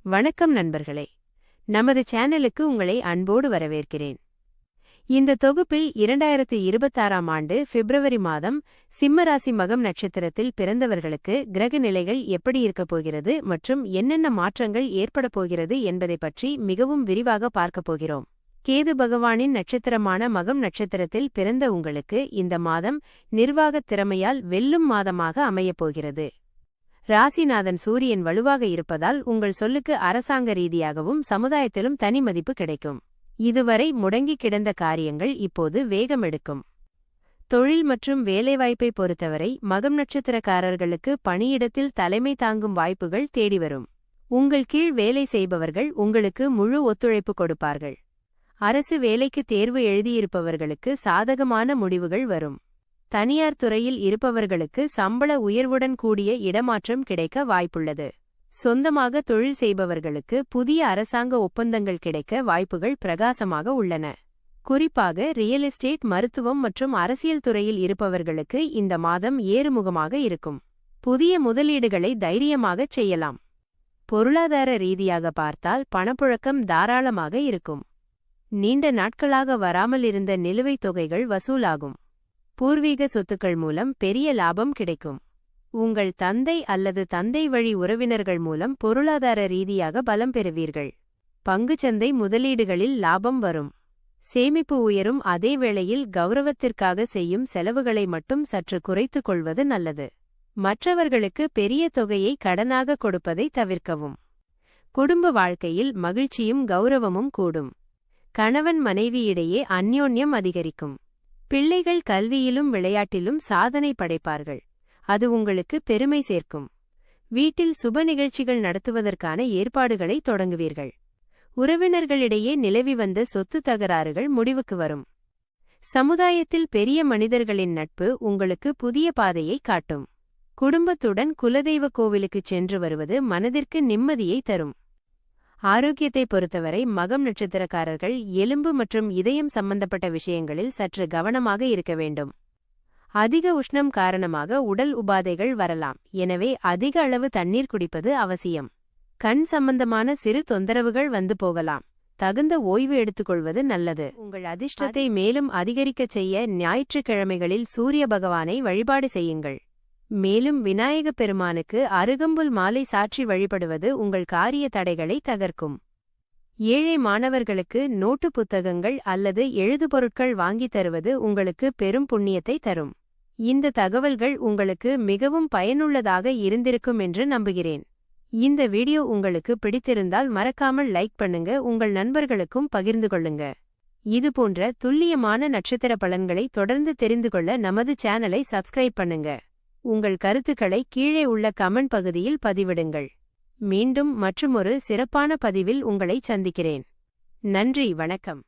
வணக்கம் நண்பர்களே, நமது சேனலுக்கு உங்களை அன்போடு வரவேற்கிறேன். இந்த தொகுப்பில் 2026ஆம் ஆண்டு பிப்ரவரி மாதம் சிம்மராசி மகம் நட்சத்திரத்தில் பிறந்தவர்களுக்கு கிரக நிலைகள் எப்படி இருக்கப் போகிறது மற்றும் என்னென்ன மாற்றங்கள் ஏற்படப் போகிறது என்பதை பற்றி மிகவும் விரிவாக பார்க்கப் போகிறோம். கேது பகவானின் நட்சத்திரமான மகம் நட்சத்திரத்தில் பிறந்த உங்களுக்கு இந்த மாதம் நிர்வாகத் திறமையால் வெல்லும் மாதமாக அமையப் போகிறது. ராசிநாதன் சூரியன் வலுவாக இருப்பதால் உங்கள் சொல்லுக்கு அரசாங்க ரீதியாகவும் சமுதாயத்திலும் தனி மதிப்பு கிடைக்கும். இதுவரை முடங்கி கிடந்த காரியங்கள் இப்போது வேகமெடுக்கும். தொழில் மற்றும் வேலைவாய்ப்பை பொறுத்தவரை மகம் நட்சத்திரக்காரர்களுக்கு பணியிடத்தில் தலைமை தாங்கும் வாய்ப்புகள் தேடிவரும். உங்கள் கீழ் வேலை செய்பவர்கள் உங்களுக்கு முழு ஒத்துழைப்பு கொடுப்பார்கள். அரசு வேலைக்கு தேர்வு எழுதியிருப்பவர்களுக்கு சாதகமான முடிவுகள் வரும். தனியார் துறையில் இருப்பவர்களுக்கு சம்பள உயர்வுடன் கூடிய இடமாற்றம் கிடைக்க வாய்ப்புள்ளது. சொந்தமாக தொழில் செய்பவர்களுக்கு புதிய அரசாங்க ஒப்பந்தங்கள் கிடைக்க வாய்ப்புகள் பிரகாசமாக உள்ளன. குறிப்பாக ரியல் எஸ்டேட், மருத்துவம் மற்றும் அரசியல் துறையில் இருப்பவர்களுக்கு இந்த மாதம் ஏறுமுகமாக இருக்கும். புதிய முதலீடுகளை தைரியமாகச் செய்யலாம். பொருளாதார ரீதியாக பார்த்தால் பணப்புழக்கம் தாராளமாக இருக்கும். நீண்ட நாட்களாக வராமல் இருந்த நிலுவைத் தொகைகள் வசூலாகும். பூர்வீக சொத்துக்கள் மூலம் பெரிய லாபம் கிடைக்கும். உங்கள் தந்தை அல்லது தந்தை வழி உறவினர்கள் மூலம் பொருளாதார ரீதியாக பலம் பெறுவீர்கள். பங்குச்சந்தை முதலீடுகளில் லாபம் வரும். சேமிப்பு உயரும். அதே வேளையில் கௌரவத்திற்காக செய்யும் செலவுகளை மட்டும் சற்று குறைத்துக் கொள்வது நல்லது. மற்றவர்களுக்கு பெரிய தொகையை கடனாக கொடுப்பதை தவிர்க்கவும். குடும்ப வாழ்க்கையில் மகிழ்ச்சியும் கௌரவமும் கூடும். கணவன் மனைவியிடையே அந்யோன்யம் அதிகரிக்கும். பிள்ளைகள் கல்வியிலும் விளையாட்டிலும் சாதனை படைப்பார்கள். அது உங்களுக்கு பெருமை சேர்க்கும். வீட்டில் சுப நிகழ்ச்சிகள் நடத்துவதற்கான ஏற்பாடுகளை தொடங்குவீர்கள். உறவினர்களிடையே நிலவி வந்த சொத்து தகராறுகள் முடிவுக்கு வரும். சமுதாயத்தில் பெரிய மனிதர்களின் நட்பு உங்களுக்கு புதிய பாதையை காட்டும். குடும்பத்துடன் குலதெய்வ கோவிலுக்குச் சென்று வருவது மனதிற்கு நிம்மதியை தரும். ஆரோக்கியத்தை பொறுத்தவரை மகம் நட்சத்திரக்காரர்கள் எலும்பு மற்றும் இதயம் சம்பந்தப்பட்ட விஷயங்களில் சற்று கவனமாக இருக்க வேண்டும். அதிக உஷ்ணம் காரணமாக உடல் உபாதைகள் வரலாம். எனவே அதிக அளவு தண்ணீர் குடிப்பது அவசியம். கண் சம்பந்தமான சிறு தொந்தரவுகள் வந்து போகலாம். தகுந்த ஓய்வு எடுத்துக்கொள்வது நல்லது. உங்கள் அதிர்ஷ்டத்தை மேலும் அதிகரிக்கச் செய்ய ஞாயிற்றுக்கிழமைகளில் சூரிய பகவானை வழிபாடு செய்யுங்கள். மேலும் விநாயகப் பெருமானுக்கு அருகம்புல் மாலை சாற்றி வழிபடுவது உங்கள் காரிய தடைகளை தகர்க்கும். ஏழை மாணவர்களுக்கு நோட்டு புத்தகங்கள் அல்லது எழுதுபொருட்கள் வாங்கித் தருவது உங்களுக்கு பெரும் புண்ணியத்தை தரும். இந்த தகவல்கள் உங்களுக்கு மிகவும் பயனுள்ளதாக இருந்திருக்கும் என்று நம்புகிறேன். இந்த வீடியோ உங்களுக்கு பிடித்திருந்தால் மறக்காமல் லைக் பண்ணுங்க. உங்கள் நண்பர்களுக்கும் பகிர்ந்து கொள்ளுங்க. இதுபோன்ற துல்லியமான நட்சத்திர பலன்களை தொடர்ந்து தெரிந்து கொள்ள நமது சேனலை சப்ஸ்கிரைப் பண்ணுங்க. உங்கள் கருத்துக்களை கீழே உள்ள கமெண்ட் பகுதியில் பதிவிடுங்கள். மீண்டும் மற்றுமொரு சிறப்பான பதிவில் உங்களை சந்திக்கிறேன். நன்றி, வணக்கம்.